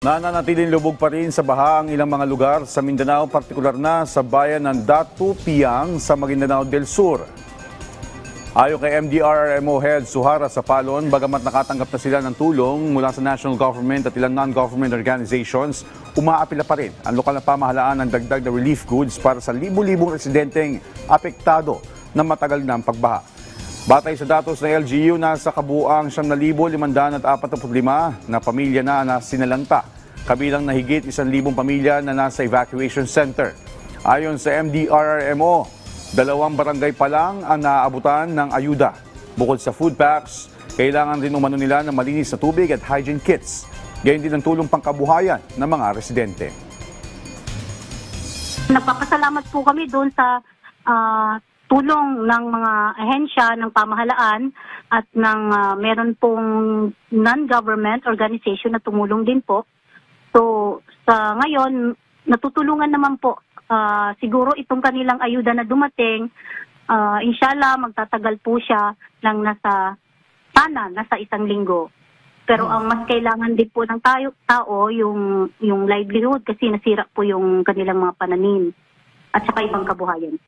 Nananatiling lubog pa rin sa baha ang ilang mga lugar sa Mindanao, partikular na sa bayan ng Datu Piang sa Maguindanao del Sur. Ayon kay MDRRMO Head Suhara Sapalon, bagamat nakatanggap na sila ng tulong mula sa national government at ilang non-government organizations, umaapila pa rin ang lokal na pamahalaan ng dagdag na relief goods para sa libu-libong residenteng apektado ng matagal ng pagbaha. Batay sa datos ng LGU, nasa kabuuang 9,545 na pamilya na sinalanta, kabilang na higit 1,000 pamilya na nasa evacuation center. Ayon sa MDRRMO, 2 barangay pa lang ang naaabutan ng ayuda. Bukod sa food packs, kailangan rin umano nila ng malinis na tubig at hygiene kits. Gayon din ang tulong pangkabuhayan ng mga residente. Nagpapasalamat po kami doon sa tulong ng mga ahensya ng pamahalaan at ng meron pong non-government organization na tumulong din po. So sa ngayon, natutulungan naman po. Siguro itong kanilang ayuda na dumating, inshallah magtatagal po siya ng nasa 1 linggo. Pero ang mas kailangan din po ng tao yung livelihood kasi nasira po yung kanilang mga pananim at saka ibang kabuhayan.